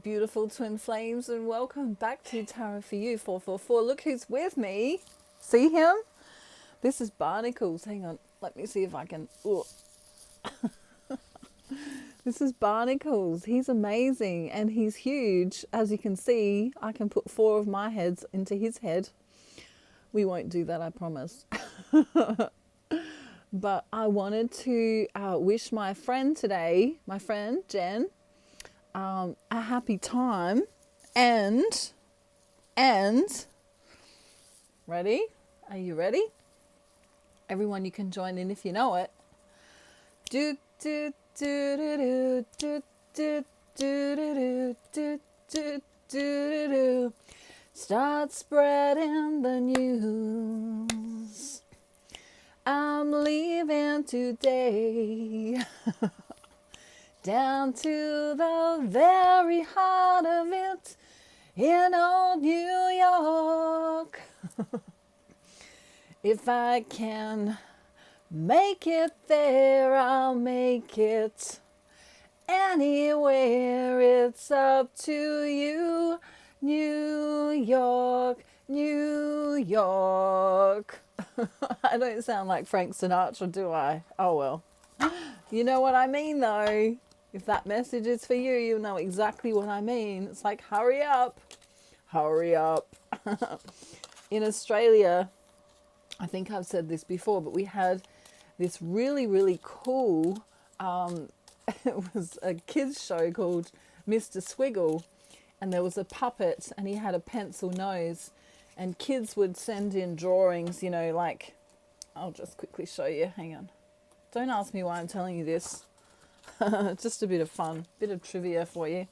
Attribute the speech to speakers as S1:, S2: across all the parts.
S1: beautiful twin flames, and welcome back to Tarot for You 444. Look who's with me. See him? This is Barnacles. Hang on, let me see if I can. This is Barnacles. He's amazing and he's huge. As you can see, I can put 4 of my heads into his head. We won't do that, I promise. But I wanted to wish my friend today, my friend Jen, a happy time and ready? Are you ready? Everyone, you can join in if you know it. Do do do do do do do do do do do do. Start spreading the news. I'm leaving today. Down to the very heart of it in old New York. If I can make it there, I'll make it anywhere. It's up to you, New York, New York. I don't sound like Frank Sinatra, do I? Oh well. You know what I mean though. If that message is for you, you'll know exactly what I mean. It's like, hurry up. Hurry up. In Australia, I think I've said this before, but we had this really, really cool, it was a kids show called Mr. Squiggle. And there was a puppet and he had a pencil nose. And kids would send in drawings, you know, like, I'll just quickly show you. Hang on. Don't ask me why I'm telling you this. Just a bit of fun, bit of trivia for you.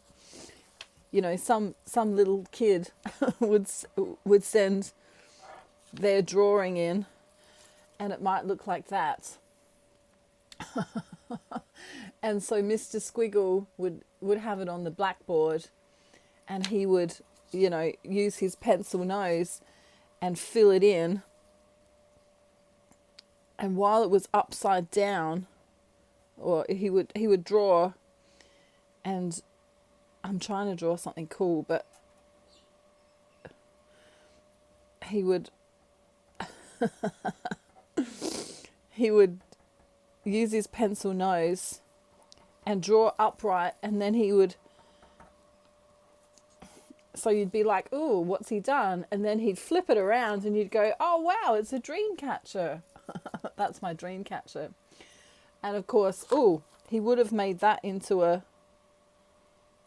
S1: You know, some little kid would send their drawing in, and it might look like that. And so Mr. Squiggle would have it on the blackboard, and he would, you know, use his pencil nose and fill it in. And while it was upside down, or he would draw, and I'm trying to draw something cool, but he would use his pencil nose and draw upright, and then he would, so you'd be like, ooh, what's he done? And then he'd flip it around and you'd go, oh wow, it's a dream catcher. That's my dream catcher. And of course, ooh, he would have made that into a,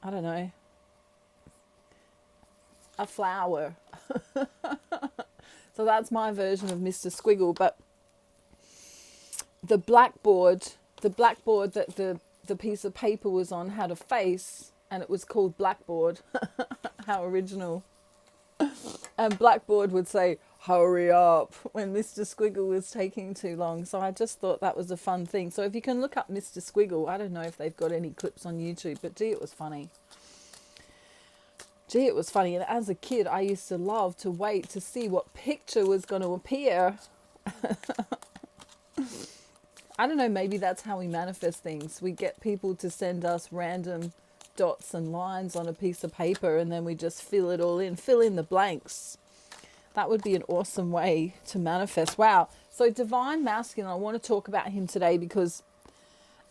S1: I don't know, a flower. So that's my version of Mr. Squiggle. But the blackboard that the piece of paper was on had a face, and it was called Blackboard. How original. And Blackboard would say, hurry up, when Mr. Squiggle was taking too long. So I just thought that was a fun thing. So if you can look up Mr. Squiggle, I don't know if they've got any clips on YouTube, but gee, it was funny. Gee, it was funny. And as a kid, I used to love to wait to see what picture was going to appear. I don't know, maybe that's how we manifest things. We get people to send us random dots and lines on a piece of paper, and then we just fill it all in, fill in the blanks. That would be an awesome way to manifest. Wow. So Divine Masculine, I want to talk about him today because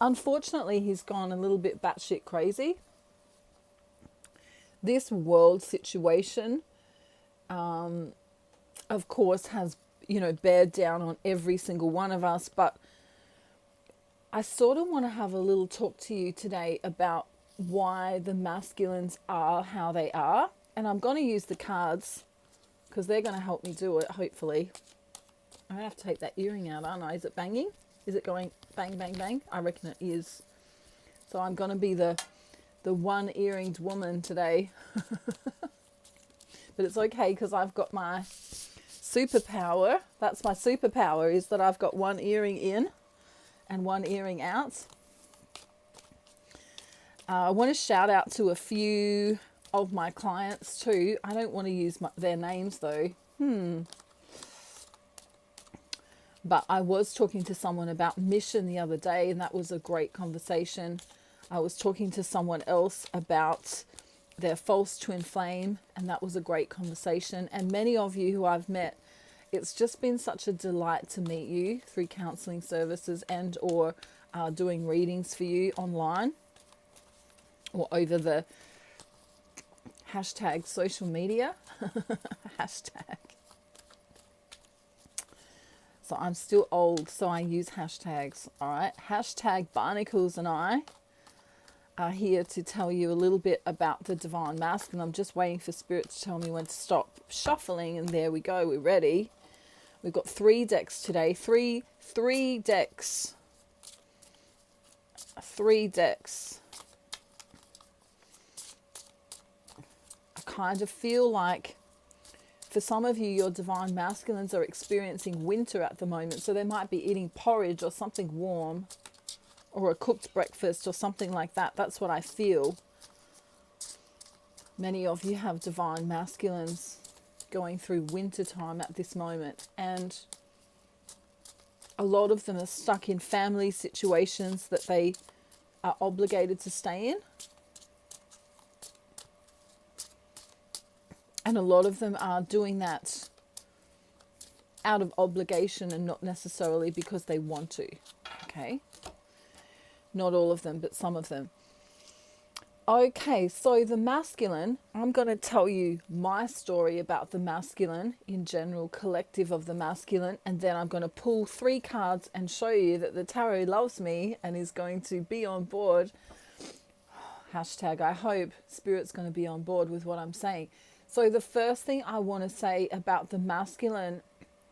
S1: unfortunately he's gone a little bit batshit crazy. This world situation, of course, has, you know, bared down on every single one of us. But I sort of want to have a little talk to you today about why the masculines are how they are. And I'm going to use the cards because they're going to help me do it, hopefully. I have to take that earring out, aren't I? Is it banging? Is it going bang, bang, bang? I reckon it is. So I'm going to be the one-earringed woman today. But it's okay because I've got my superpower. That's my superpower, is that I've got one earring in and one earring out. I want to shout out to a few of my clients too. I don't want to use their names though. But I was talking to someone about mission the other day, and that was a great conversation. I was talking to someone else about their false twin flame, and that was a great conversation. And many of you who I've met, it's just been such a delight to meet you through counseling services and or doing readings for you online or over the hashtag social media. Hashtag. So I'm still old, so I use hashtags. All right. Hashtag Barnacles and I are here to tell you a little bit about the divine masculine. I'm just waiting for Spirit to tell me when to stop shuffling, and there we go. We're ready. We've got 3 decks today. Three decks. 3 decks. I kind of feel like for some of you, your divine masculines are experiencing winter at the moment. So they might be eating porridge or something warm, or a cooked breakfast or something like that. That's what I feel. Many of you have divine masculines going through winter time at this moment. And a lot of them are stuck in family situations that they are obligated to stay in. And a lot of them are doing that out of obligation and not necessarily because they want to. Okay. Not all of them, but some of them. Okay, so the masculine, I'm going to tell you my story about the masculine in general, collective of the masculine, and then I'm going to pull 3 cards and show you that the tarot loves me and is going to be on board. Hashtag I hope Spirit's going to be on board with what I'm saying. So the first thing I want to say about the masculine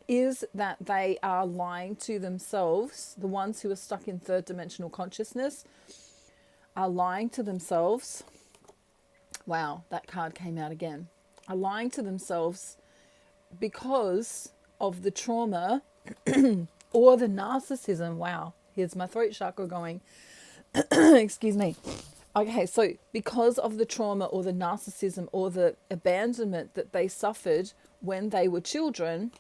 S1: is that they are lying to themselves. The ones who are stuck in 3rd dimensional consciousness are lying to themselves. Wow, that card came out again. Are lying to themselves because of the trauma or the narcissism. Wow, here's my throat chakra going. Excuse me. Okay, so because of the trauma or the narcissism or the abandonment that they suffered when they were children,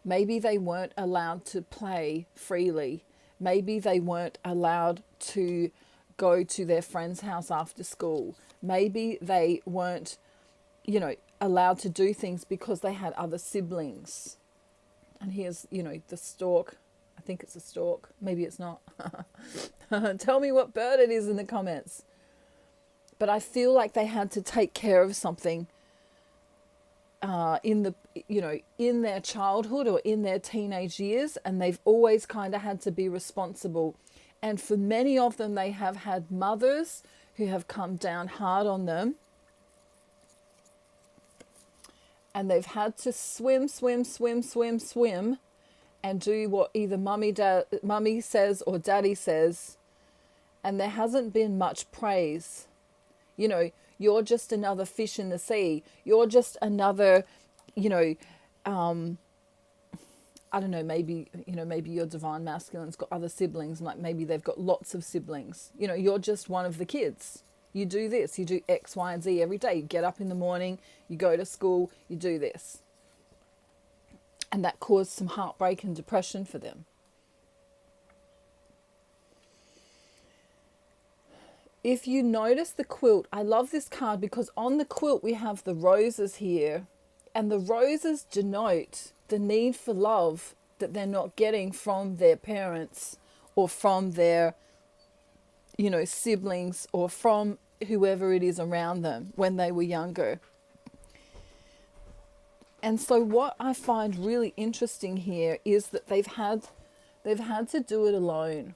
S1: maybe they weren't allowed to play freely. Maybe they weren't allowed to go to their friend's house after school. Maybe they weren't, allowed to do things because they had other siblings. And here's, the stork. I think it's a stork. Maybe it's not. Tell me what bird it is in the comments. But I feel like they had to take care of something in their childhood or in their teenage years, and they've always kind of had to be responsible. And for many of them, they have had mothers who have come down hard on them, and they've had to swim, and do what either mummy says or daddy says, and there hasn't been much praise. You're just another fish in the sea. You're just another, I don't know, maybe your divine masculine's got other siblings, like maybe they've got lots of siblings. You're just one of the kids. You do this, you do X, Y, and Z every day. You get up in the morning, you go to school, you do this. And that caused some heartbreak and depression for them. If you notice the quilt, I love this card because on the quilt we have the roses here, and the roses denote the need for love that they're not getting from their parents or from their, siblings or from whoever it is around them when they were younger. And so what I find really interesting here is that they've had to do it alone.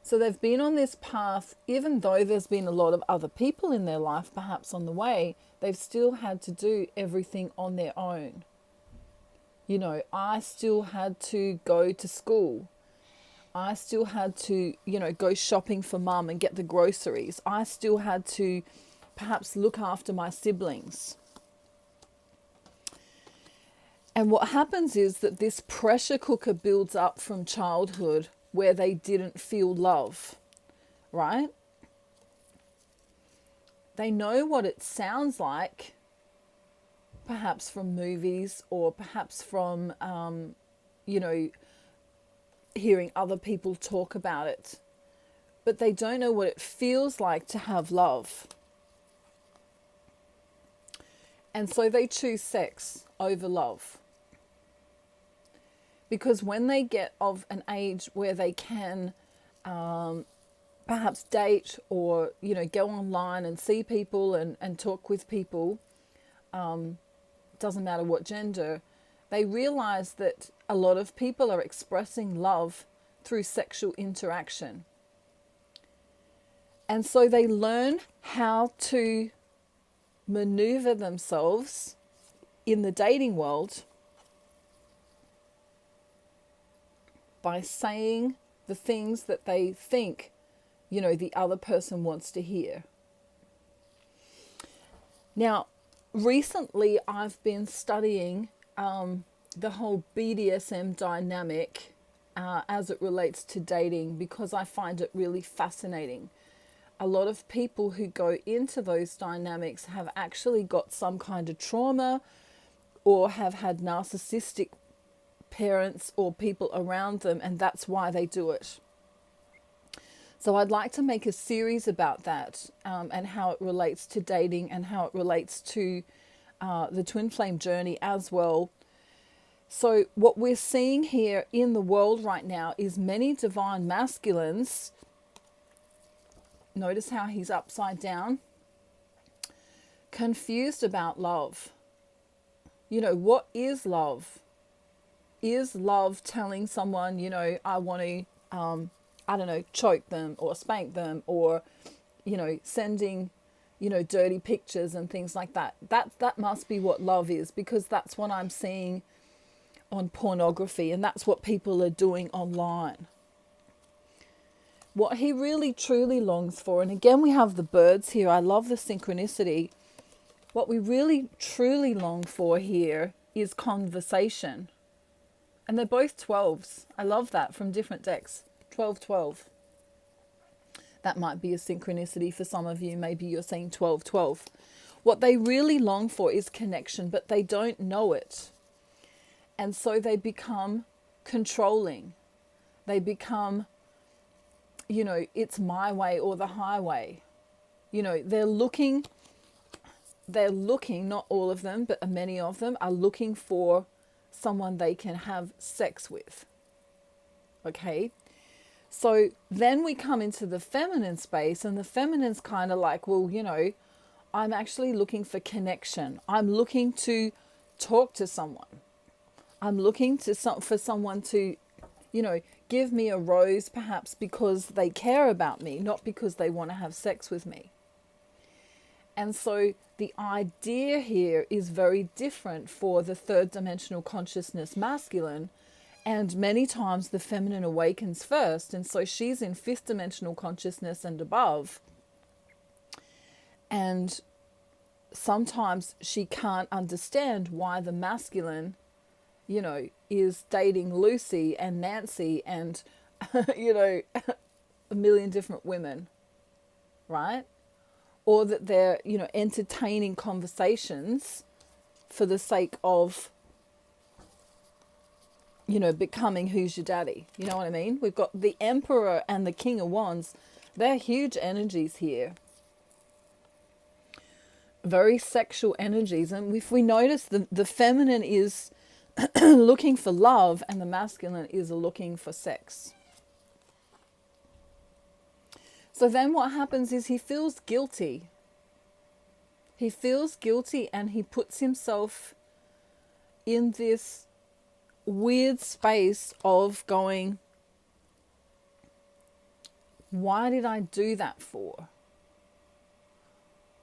S1: So they've been on this path, even though there's been a lot of other people in their life, perhaps on the way, they've still had to do everything on their own. I still had to go to school. I still had to, go shopping for mum and get the groceries. I still had to perhaps look after my siblings. And what happens is that this pressure cooker builds up from childhood where they didn't feel love, right? They know what it sounds like, perhaps from movies or perhaps from, hearing other people talk about it. But they don't know what it feels like to have love. And so they choose sex over love. Because when they get of an age where they can perhaps date or, go online and see people and talk with people, doesn't matter what gender, they realize that a lot of people are expressing love through sexual interaction. And so they learn how to maneuver themselves in the dating world by saying the things that they think, the other person wants to hear. Now, recently I've been studying the whole BDSM dynamic as it relates to dating, because I find it really fascinating. A lot of people who go into those dynamics have actually got some kind of trauma or have had narcissistic parents or people around them, and that's why they do it. So I'd like to make a series about that and how it relates to dating and how it relates to the twin flame journey as well. So what we're seeing here in the world right now is many divine masculines. Notice how he's upside down. Confused about love. What is love? Is love telling someone, I want to, choke them or spank them or, sending, dirty pictures and things like that. That must be what love is, because that's what I'm seeing on pornography, and that's what people are doing online. What he really truly longs for, and again we have the birds here, I love the synchronicity. What we really truly long for here is conversation. And they're both 12s. I love that, from different decks. 12-12. That might be a synchronicity for some of you. Maybe you're saying 12-12. What they really long for is connection, but they don't know it. And so they become controlling. They become, it's my way or the highway. They're looking, not all of them, but many of them are looking for someone they can have sex with. Okay? So then we come into the feminine space, and the feminine's kind of like, well, I'm actually looking for connection. I'm looking to talk to someone. I'm looking for someone to, give me a rose, perhaps because they care about me, not because they want to have sex with me. And so the idea here is very different for the third dimensional consciousness masculine, and many times the feminine awakens first, and so she's in fifth dimensional consciousness and above, and sometimes she can't understand why the masculine, is dating Lucy and Nancy and, a million different women, right? Or that they're, entertaining conversations for the sake of, becoming who's your daddy. You know what I mean? We've got the Emperor and the King of Wands. They're huge energies here. Very sexual energies. And if we notice, the feminine is looking for love and the masculine is looking for sex. So then what happens is he feels guilty. He feels guilty, and he puts himself in this weird space of going, why did I do that for?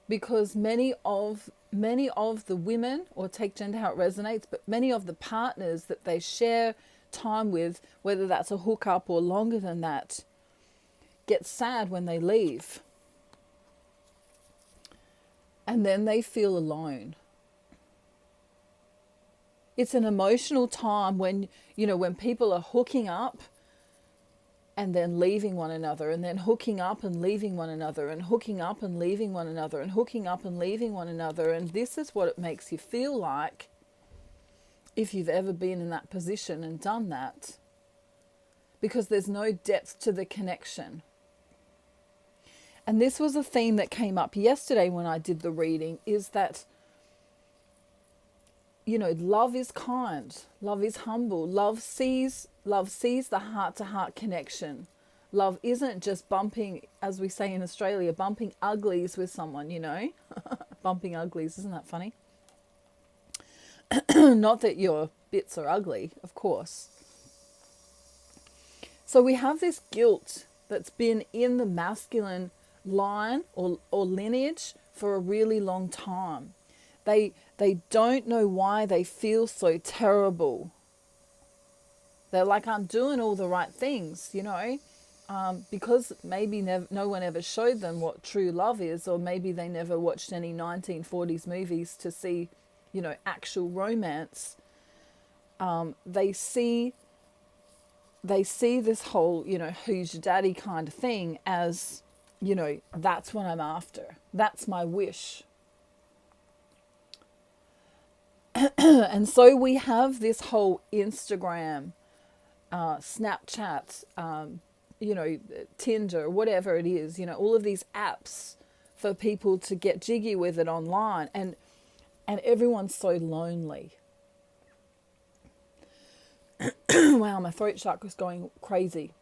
S1: Because many of the women, or take gender how it resonates, but many of the partners that they share time with, whether that's a hookup or longer than that, get sad when they leave. And then they feel alone. It's an emotional time when, when people are hooking up and then leaving one another, and then hooking up and leaving one another, and hooking up and leaving one another, and hooking up and leaving one another. And this is what it makes you feel like if you've ever been in that position and done that, because there's no depth to the connection. And this was a theme that came up yesterday when I did the reading, is that love is kind, love is humble, love sees the heart-to-heart connection. Love isn't just bumping, as we say in Australia, bumping uglies with someone, bumping uglies, isn't that funny? Not that your bits are ugly, of course. So we have this guilt that's been in the masculine line or lineage for a really long time. They don't know why they feel so terrible. They're like, I'm doing all the right things, because maybe no one ever showed them what true love is, or maybe they never watched any 1940s movies to see, actual romance. They see this whole, who's your daddy kind of thing as, that's what I'm after. That's my wish. And so we have this whole Instagram, Snapchat, Tinder, whatever it is, all of these apps for people to get jiggy with it online. And everyone's so lonely. Wow, my throat chakra's going crazy.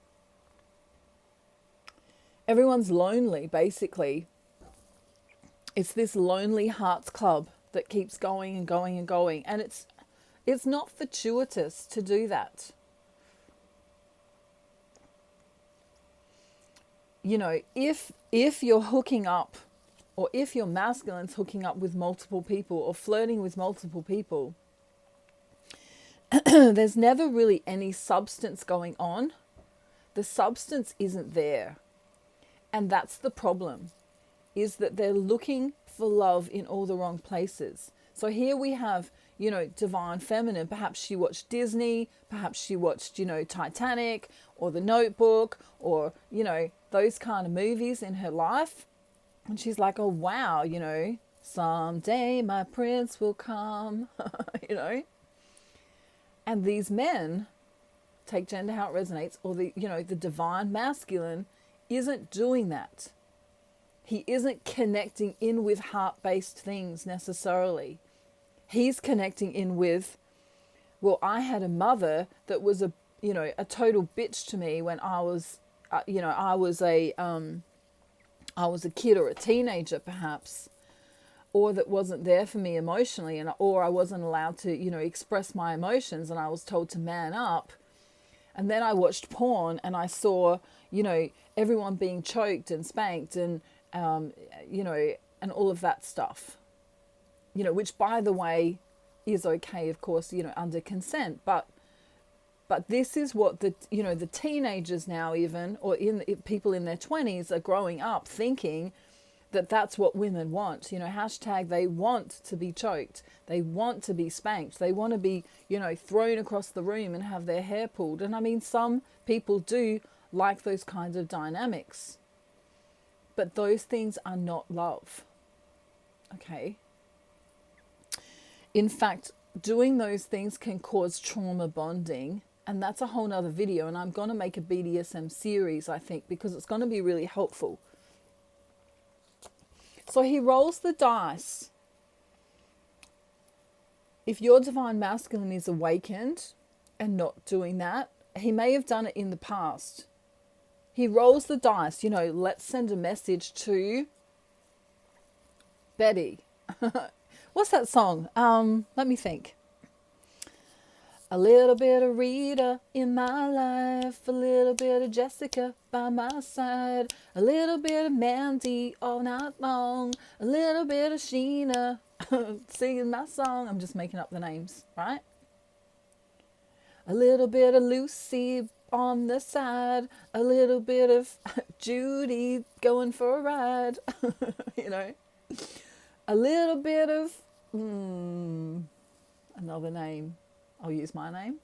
S1: Everyone's lonely, basically. It's this lonely hearts club that keeps going and going and going. And it's not fortuitous to do that. If you're hooking up, or if your masculine's hooking up with multiple people or flirting with multiple people, there's never really any substance going on. The substance isn't there. And that's the problem, is that they're looking for love in all the wrong places. So here we have, divine feminine. Perhaps she watched Disney, perhaps she watched, Titanic or The Notebook, or, those kind of movies in her life. And she's like, oh, wow, someday my prince will come, And these men, take gender how it resonates, or the divine masculine isn't doing that. He isn't connecting in with heart-based things necessarily. He's connecting in with, well, I had a mother that was a total bitch to me when I was, I was a kid or a teenager perhaps, or that wasn't there for me emotionally, or I wasn't allowed to, express my emotions, and I was told to man up. And then I watched porn and I saw, everyone being choked and spanked and, and all of that stuff, which, by the way, is okay, of course, under consent. But this is what the teenagers now, even, or people in their 20s are growing up thinking that that's what women want. Hashtag they want to be choked. They want to be spanked. They want to be, thrown across the room and have their hair pulled. And I mean, some people do like those kinds of dynamics. But those things are not love. Okay? In fact, doing those things can cause trauma bonding. And that's a whole nother video. And I'm going to make a BDSM series, I think, because it's going to be really helpful. So he rolls the dice. If your divine masculine is awakened and not doing that, he may have done it in the past. He rolls the dice, let's send a message to Betty. What's that song? Let me think. A little bit of Rita in my life, a little bit of Jessica by my side, a little bit of Mandy all night long, a little bit of Sheena singing my song. I'm just making up the names, right? A little bit of Lucy on the side, a little bit of Judy going for a ride, a little bit of another name. I'll use my name.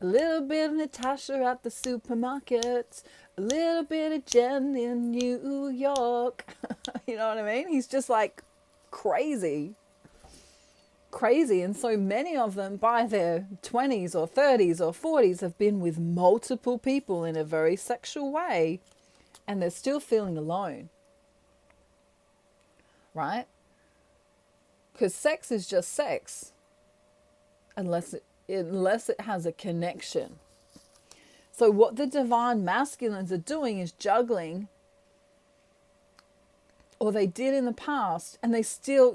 S1: A little bit of Natasha at the supermarket. A little bit of Jen in New York. You know what I mean? He's just like crazy. Crazy. And so many of them by their 20s or 30s or 40s have been with multiple people in a very sexual way. And they're still feeling alone. Right? Because sex is just sex. unless it has a connection. So what the divine masculines are doing is juggling, or they did in the past, and they still,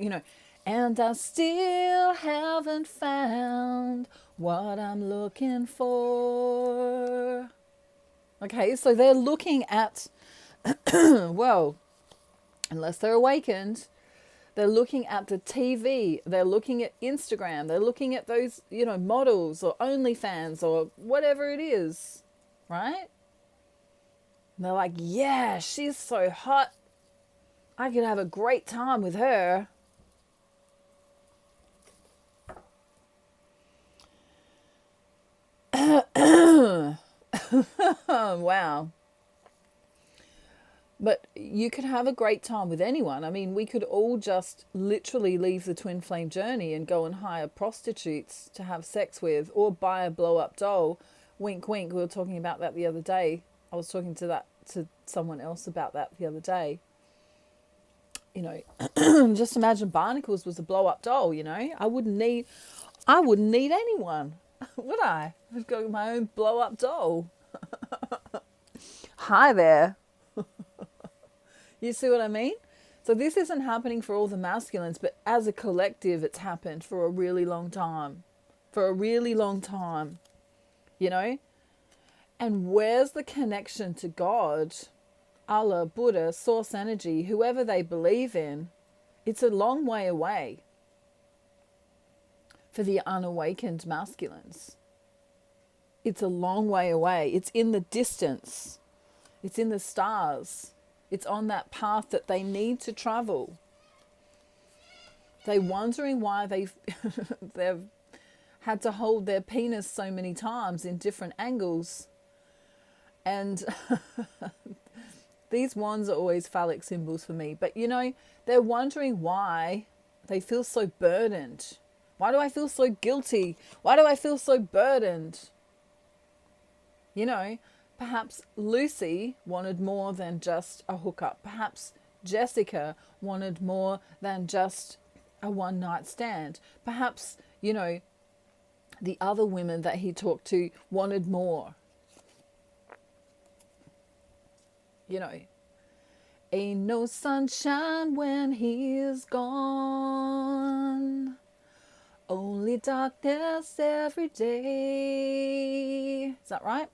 S1: and I still haven't found what I'm looking for. Okay, so they're looking at, well, unless they're awakened, they're looking at the TV, they're looking at Instagram, they're looking at those, models or OnlyFans or whatever it is, right? And they're like, yeah, she's so hot. I could have a great time with her. Wow. But you could have a great time with anyone. I mean, we could all just literally leave the twin flame journey and go and hire prostitutes to have sex with, or buy a blow up doll. Wink, wink. We were talking about that the other day. I was talking to someone else about that the other day. Just imagine Barnacles was a blow up doll. I wouldn't need anyone, would I? I've got my own blow up doll. Hi there. You see what I mean? So this isn't happening for all the masculines, but as a collective, it's happened for a really long time. For a really long time. And where's the connection to God, Allah, Buddha, source energy, whoever they believe in? It's a long way away for the unawakened masculines. It's a long way away. It's in the distance. It's in the stars. It's on that path that they need to travel. They're wondering why they've had to hold their penis so many times in different angles. And these wands are always phallic symbols for me. But, they're wondering why they feel so burdened. Why do I feel so guilty? Why do I feel so burdened? Perhaps Lucy wanted more than just a hookup. Perhaps Jessica wanted more than just a one-night stand. Perhaps, the other women that he talked to wanted more. Ain't no sunshine when he is gone. Only darkness every day. Is that right?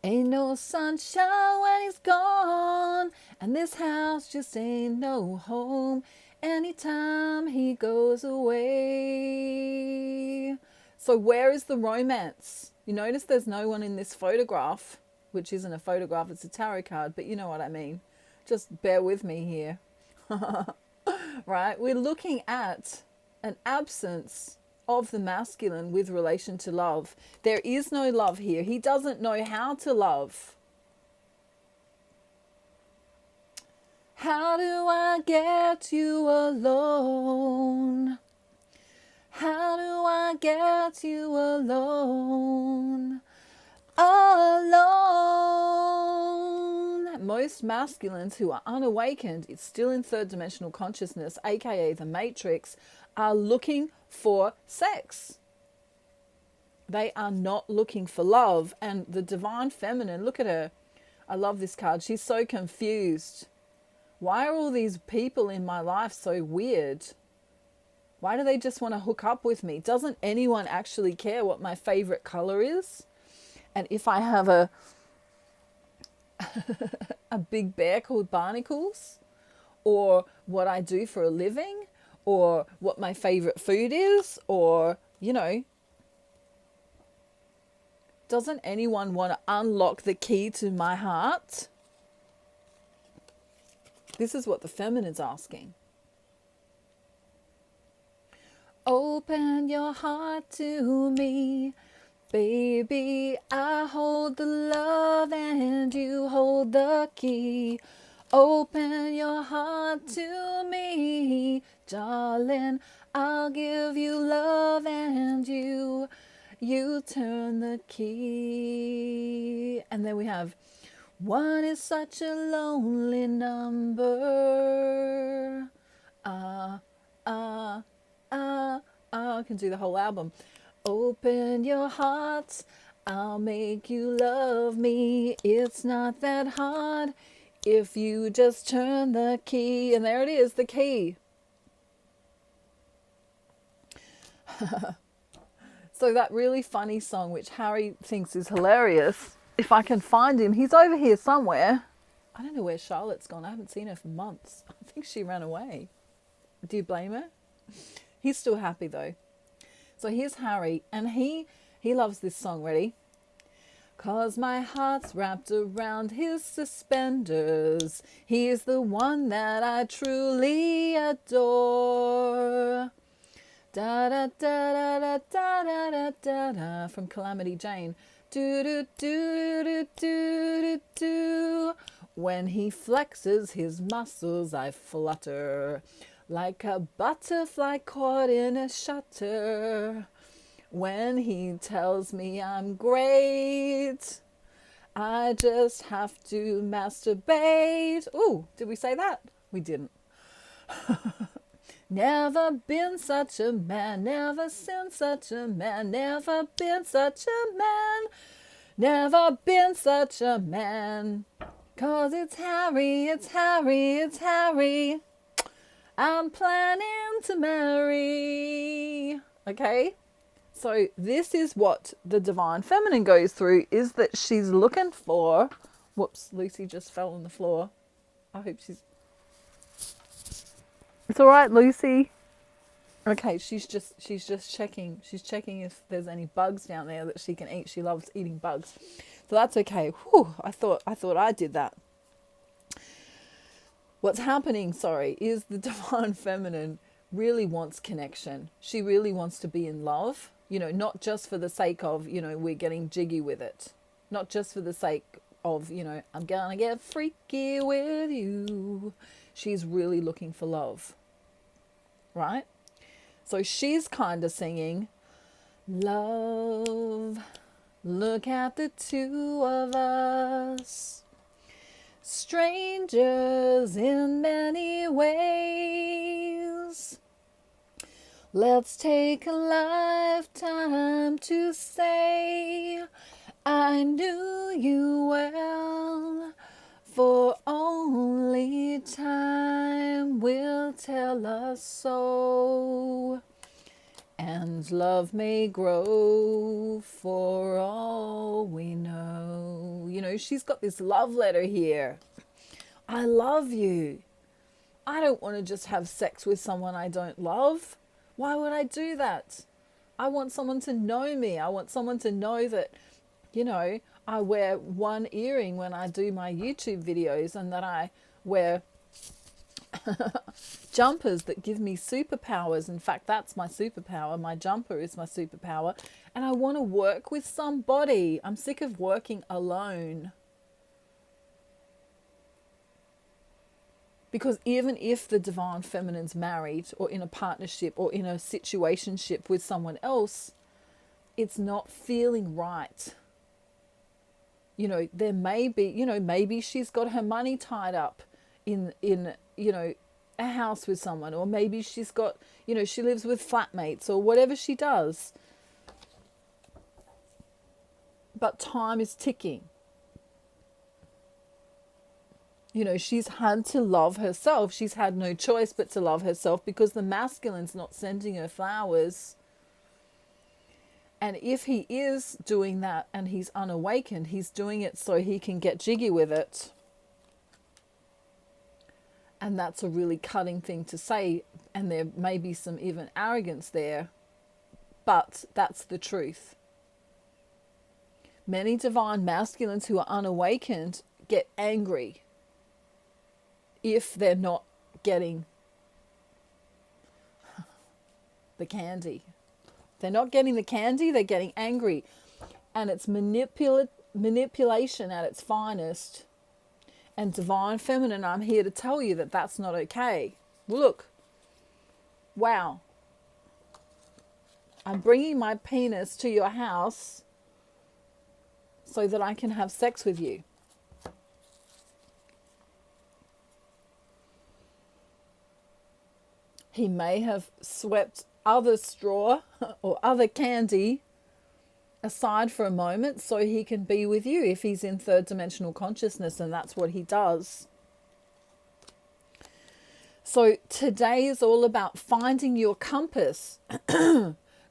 S1: Ain't no sunshine when he's gone, and this house just ain't no home anytime he goes away. So where is the romance? You notice there's no one in this photograph, which isn't a photograph, it's a tarot card, but you know what I mean. Just bear with me here. Right? We're looking at an absence of the masculine with relation to love. There is no love here. He doesn't know how to love. How do I get you alone? How do I get you alone? Alone. Most masculines who are unawakened, it's still in third dimensional consciousness, aka the matrix, are looking for sex. They are not looking for love. And the divine feminine, look at her. I love this card. She's so confused. Why are all these people in my life so weird? Why do they just want to hook up with me? Doesn't anyone actually care what my favorite color is? And if I have a big bear called Barnacles, or what I do for a living, or what my favorite food is, or, doesn't anyone want to unlock the key to my heart? This is what the feminine's asking. Open your heart to me, baby. I hold the love and you hold the key. Open your heart to me, darling. I'll give you love and you turn the key. And then we have, one is such a lonely number. now I can do the whole album. Open your heart, I'll make you love me. It's not that hard if you just turn the key. And there it is, the key. So that really funny song, which Harry thinks is hilarious, if I can find him, he's over here somewhere. I don't know where Charlotte's gone. I haven't seen her for months. I think she ran away. Do you blame her? He's still happy though. So here's Harry, and he loves this song. Ready? 'Cause my heart's wrapped around his suspenders. He's the one that I truly adore. Da da da da da da da da da, from Calamity Jane. Do do do do do do do. When he flexes his muscles, I flutter like a butterfly caught in a shutter. When he tells me I'm great, I just have to masturbate. Ooh, did we say that? We didn't. Never been such a man, never seen such a man, never been such a man, never been such a man. 'Cause it's Harry, it's Harry, it's Harry. I'm planning to marry. Okay? So this is what the Divine Feminine goes through, is that she's looking for... Whoops, Lucy just fell on the floor. I hope she's... It's all right, Lucy. Okay, she's just checking. She's checking if there's any bugs down there that she can eat. She loves eating bugs. So that's okay. Whew, I thought I did that. What's happening, is the Divine Feminine really wants connection. She really wants to be in love, not just for the sake of, we're getting jiggy with it. Not just for the sake of, I'm gonna get freaky with you. She's really looking for love, right? So she's kind of singing, love, look at the two of us. Strangers in many ways. Let's take a lifetime to say I knew you well, for only time will tell us so. And love may grow for all we know. She's got this love letter here. I love you. I don't want to just have sex with someone I don't love. Why would I do that? I want someone to know me. I want someone to know that, I wear one earring when I do my YouTube videos, and that I wear jumpers that give me superpowers. In fact, that's my superpower. My jumper is my superpower. And I want to work with somebody. I'm sick of working alone. Because even if the Divine Feminine's married or in a partnership or in a situationship with someone else, it's not feeling right. There may be, maybe she's got her money tied up in a house with someone, or maybe she's got, she lives with flatmates or whatever she does. But time is ticking. She's had to love herself. She's had no choice but to love herself, because the masculine's not sending her flowers. And if he is doing that and he's unawakened, he's doing it so he can get jiggy with it. And that's a really cutting thing to say. And there may be some even arrogance there. But that's the truth. Many divine masculines who are unawakened get angry if they're not getting the candy. They're not getting the candy, they're getting angry. And it's manipulation at its finest. And Divine Feminine, I'm here to tell you that that's not okay. Look. Wow. I'm bringing my penis to your house so that I can have sex with you. He may have swept other straw or other candy aside for a moment so he can be with you if he's in third dimensional consciousness, and that's what he does. So today is all about finding your compass,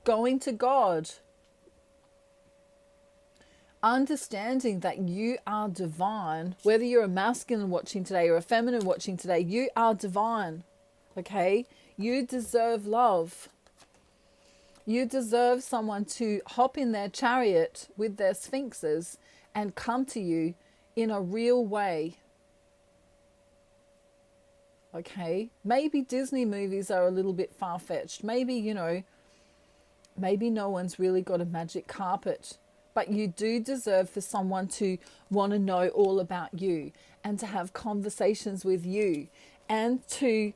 S1: going to God, understanding that you are divine. Whether you're a masculine watching today or a feminine watching today, you are divine, okay? You deserve love. You deserve someone to hop in their chariot with their sphinxes and come to you in a real way. Okay? Maybe Disney movies are a little bit far-fetched. Maybe, maybe no one's really got a magic carpet. But you do deserve for someone to want to know all about you and to have conversations with you and to,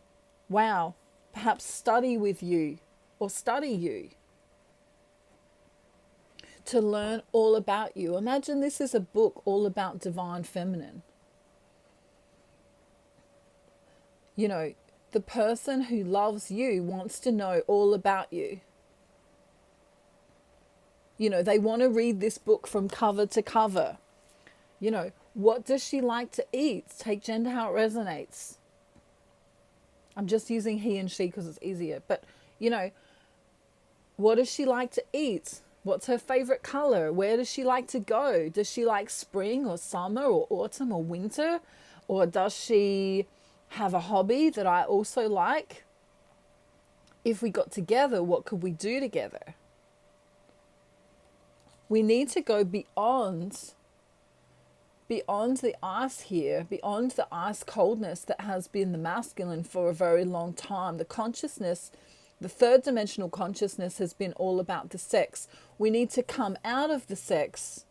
S1: perhaps study with you or study you. To learn all about you. Imagine this is a book all about divine feminine. The person who loves you wants to know all about you. They want to read this book from cover to cover. What does she like to eat? Take gender how it resonates. I'm just using he and she because it's easier. But, what does she like to eat? What's her favorite color? Where does she like to go? Does she like spring or summer or autumn or winter? Or does she have a hobby that I also like? If we got together, what could we do together? We need to go beyond the ice here, beyond the ice coldness that has been the masculine for a very long time. The consciousness, the third dimensional consciousness has been all about the sex. We need to come out of the sex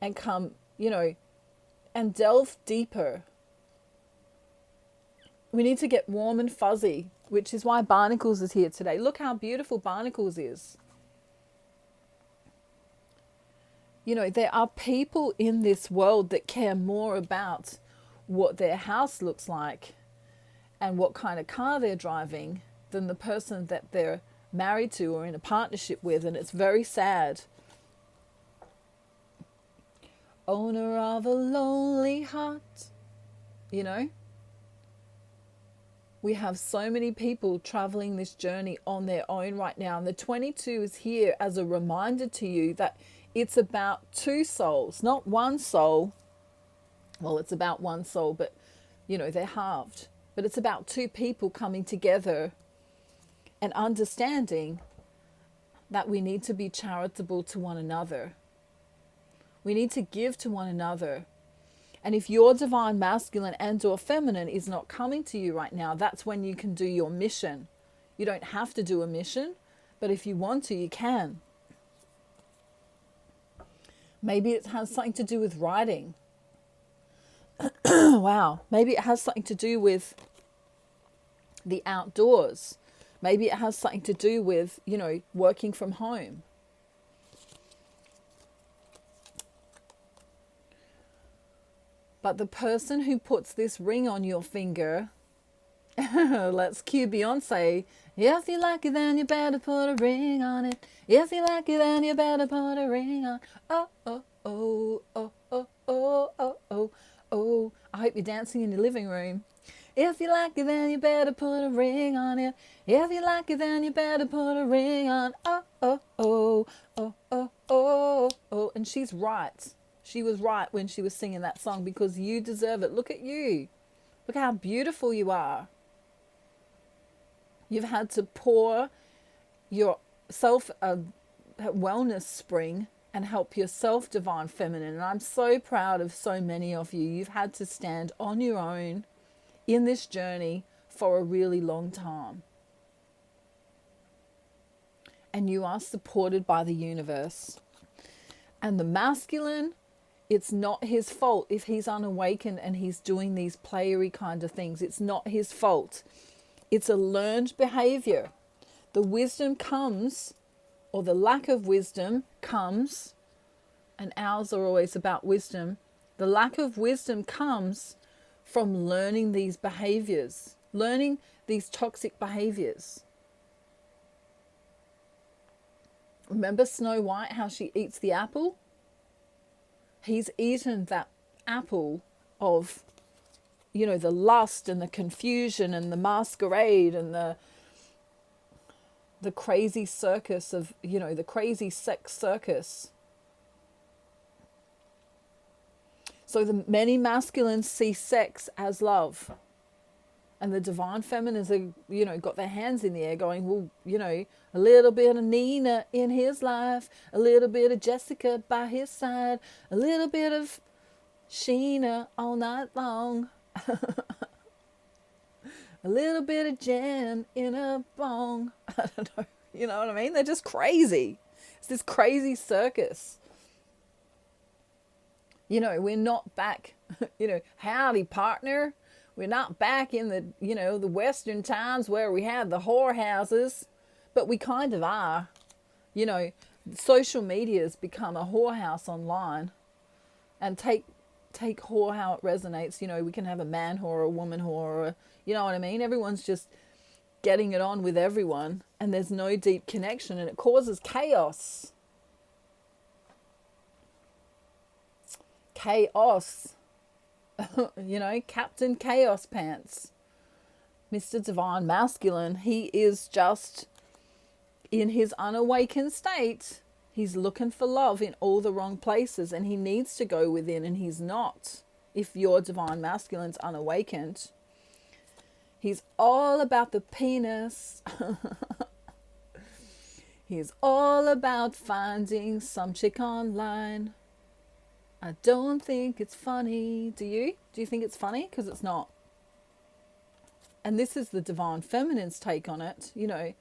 S1: and come, and delve deeper. We need to get warm and fuzzy, which is why Barnacles is here today. Look how beautiful Barnacles is. There are people in this world that care more about what their house looks like and what kind of car they're driving than the person that they're married to or in a partnership with, and it's very sad. Owner of a lonely heart, We have so many people traveling this journey on their own right now, and the 22 is here as a reminder to you that it's about two souls, not one soul. Well, it's about one soul, but, they're halved. But it's about two people coming together and understanding that we need to be charitable to one another. We need to give to one another. And if your divine masculine and or feminine is not coming to you right now, that's when you can do your mission. You don't have to do a mission, but if you want to, you can. Maybe it has something to do with writing. Wow. Maybe it has something to do with the outdoors. Maybe it has something to do with, working from home. But the person who puts this ring on your finger, let's cue Beyonce. If you like it, then you better put a ring on it. If you like it, then you better put a ring on. Oh, oh, oh, oh, oh, oh, oh, oh, oh. I hope you're dancing in your living room. If you like it, then you better put a ring on it. If you like it, then you better put a ring on. Oh, oh, oh, oh, oh, oh, oh. And she's right. She was right when she was singing that song, because you deserve it. Look at you. Look how beautiful you are. You've had to pour yourself a wellness spring and help yourself, divine feminine. And I'm so proud of so many of you. You've had to stand on your own in this journey for a really long time. And you are supported by the universe. And the masculine, it's not his fault if he's unawakened and he's doing these playery kind of things. It's not his fault. It's a learned behavior. The wisdom comes, or the lack of wisdom comes, and ours are always about wisdom. The lack of wisdom comes from learning these behaviors, learning these toxic behaviors. Remember Snow White, how she eats the apple? He's eaten that apple of, you know, the lust and the confusion and the masquerade and the crazy circus of, you know, the crazy sex circus. So the many masculines see sex as love. And the divine feminines are, you know, got their hands in the air going, well, you know, a little bit of Nina in his life, a little bit of Jessica by his side, a little bit of Sheena all night long. A little bit of Jen in a bong. I don't know. You know what I mean? They're just crazy. It's this crazy circus. You know, we're not back, you know, howdy partner. We're not back in the, you know, the Western times where we had the whorehouses, but we kind of are. You know, social media has become a whorehouse online. And take whore how it resonates. You know, we can have a man whore, a woman whore, or you know what I mean? Everyone's just getting it on with everyone, and there's no deep connection, and it causes chaos. Chaos. You know, Captain Chaos Pants. Mr. Divine Masculine, he is just in his unawakened state. He's looking for love in all the wrong places, and he needs to go within, and he's not. If your Divine Masculine's unawakened, he's all about the penis. He's all about finding some chick online. I don't think it's funny. Do you? Do you think it's funny? Because it's not. And this is the Divine Feminine's take on it. You know,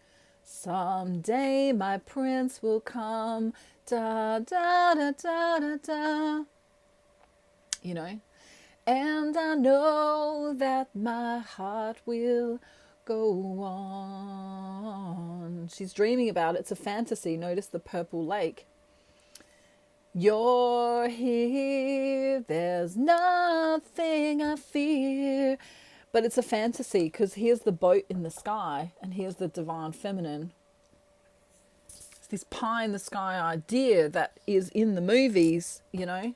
S1: someday my prince will come. Da, da, da, da, da, da. You know. And I know that my heart will go on. She's dreaming about it. It's a fantasy. Notice the purple lake. You're here, there's nothing I fear. But it's a fantasy, because here's the boat in the sky, and here's the Divine Feminine. It's this pie in the sky idea that is in the movies, you know.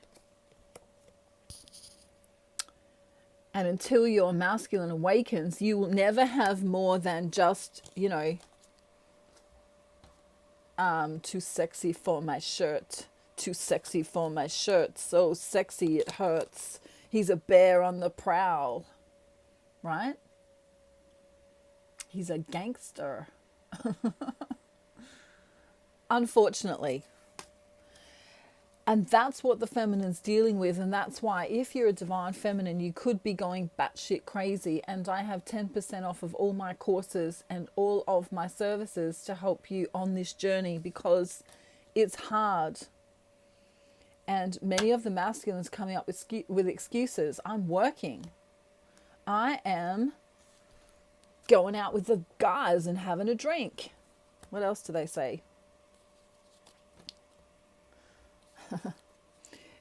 S1: And until your masculine awakens, you will never have more than just, you know, too sexy for my shirt. Too sexy for my shirt, so sexy it hurts. He's a bear on the prowl, right? He's a gangster. Unfortunately. And that's what the feminine's dealing with, and that's why if you're a Divine Feminine, you could be going batshit crazy, and I have 10% off of all my courses and all of my services to help you on this journey, because it's hard. And many of the masculines coming up with excuses. I'm working. I am going out with the guys and having a drink. What else do they say?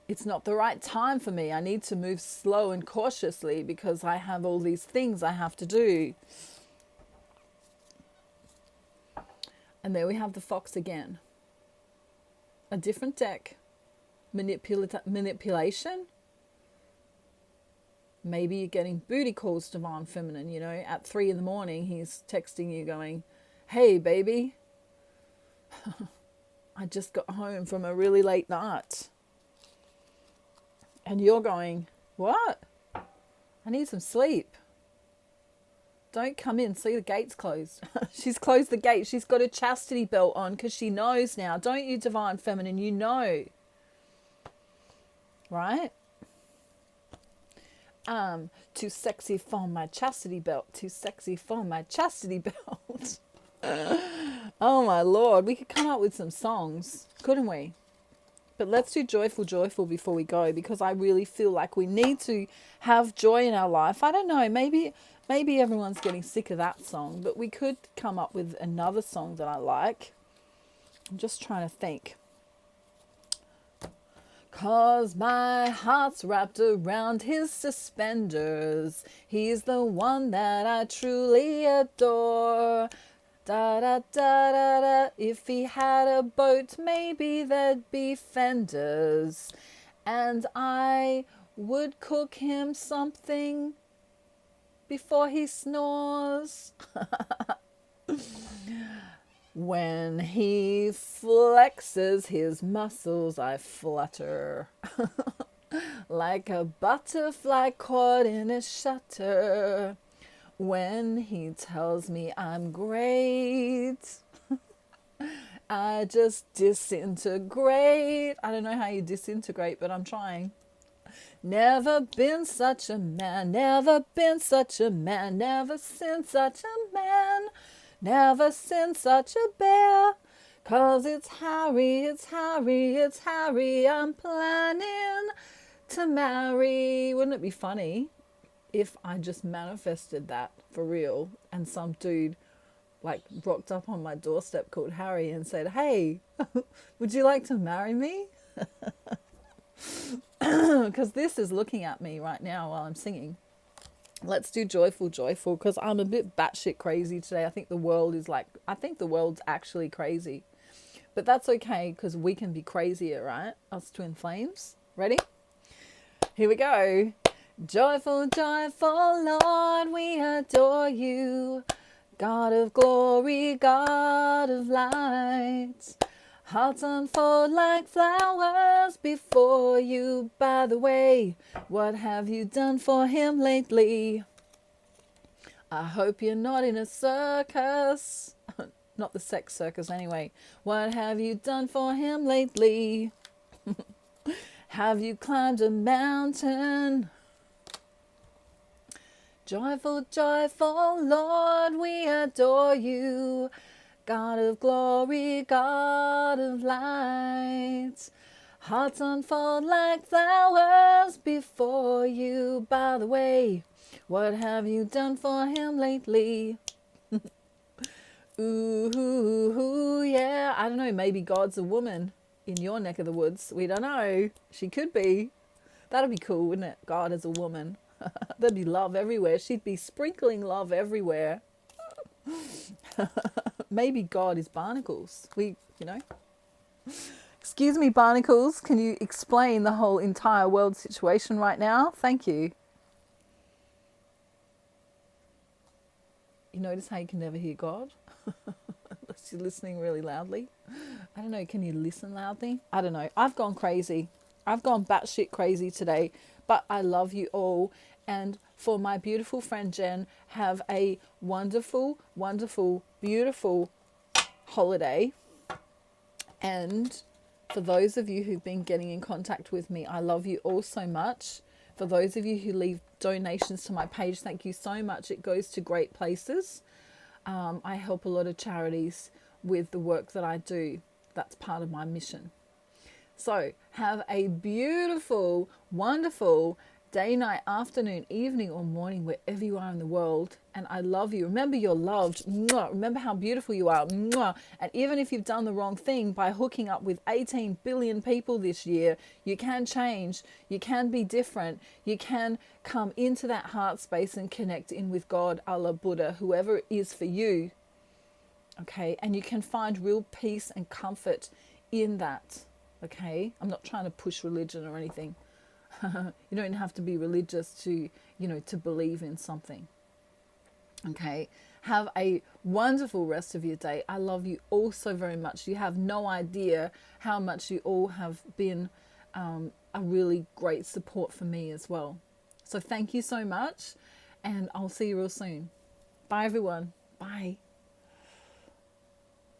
S1: It's not the right time for me. I need to move slow and cautiously because I have all these things I have to do. And there we have the fox again. A different deck. Manipulation. Maybe you're getting booty calls, Divine Feminine, you know, at 3 a.m, he's texting you going, hey baby, I just got home from a really late night. And you're going, what? I need some sleep. Don't come in, see the gate's closed. She's closed the gate. She's got a chastity belt on because she knows now. Don't you, Divine Feminine? You know. Right? Too sexy for my chastity belt. Too sexy for my chastity belt. Oh my Lord. We could come up with some songs, couldn't we? But let's do Joyful, Joyful before we go, because I really feel like we need to have joy in our life. I don't know. Maybe everyone's getting sick of that song, but we could come up with another song that I like. I'm just trying to think. 'Cause my heart's wrapped around his suspenders. He's the one that I truly adore. Da da da da da. If he had a boat, maybe there'd be fenders. And I would cook him something before he snores. When he flexes his muscles, I flutter like a butterfly caught in a shutter. When he tells me I'm great, I just disintegrate. I don't know how you disintegrate, but I'm trying. Never been such a man, never been such a man, never seen such a man, never seen such a bear. 'Cause it's Harry, it's Harry, it's Harry I'm planning to marry. Wouldn't it be funny if I just manifested that for real and some dude like rocked up on my doorstep called Harry and said, hey, would you like to marry me? Because this is looking at me right now while I'm singing. Let's do joyful, joyful, because I'm a bit batshit crazy today. I think the world's actually crazy. But that's okay, because we can be crazier, right? Us twin flames. Ready? Here we go. Joyful, joyful Lord, we adore you. God of glory, God of light. Hearts unfold like flowers before you. By the way, what have you done for him lately? I hope you're not in a circus. Not the sex circus anyway. What have you done for him lately? Have you climbed a mountain? Joyful, joyful Lord, we adore you. God of glory, God of light. Hearts unfold like flowers before you. By the way, what have you done for him lately? Ooh, yeah. I don't know, maybe God's a woman in your neck of the woods. We don't know. She could be. That'd be cool, wouldn't it? God as a woman. There'd be love everywhere. She'd be sprinkling love everywhere. Maybe God is barnacles. Excuse me, barnacles. Can you explain the whole entire world situation right now? Thank you. You notice how you can never hear God? Unless you're listening really loudly. I don't know. Can you listen loudly? I don't know. I've gone crazy. I've gone batshit crazy today. But I love you all. And for my beautiful friend Jen, have a wonderful, wonderful, beautiful holiday. And for those of you who've been getting in contact with me, I love you all so much. For those of you who leave donations to my page, thank you so much. It goes to great places. I help a lot of charities with the work that I do. That's part of my mission. So have a beautiful, wonderful day, night, afternoon, evening, or morning, wherever you are in the world. And I love you. Remember, you're loved. Mwah. Remember how beautiful you are. Mwah. And even if you've done the wrong thing by hooking up with 18 billion people this year, you can change. You can be different. You can come into that heart space and connect in with God, Allah, Buddha, whoever it is for you. Okay. And you can find real peace and comfort in that. Okay. I'm not trying to push religion or anything. You don't have to be religious to, to believe in something. Okay. Have a wonderful rest of your day. I love you all so very much. You have no idea how much you all have been a really great support for me as well. So thank you so much. And I'll see you real soon. Bye, everyone. Bye.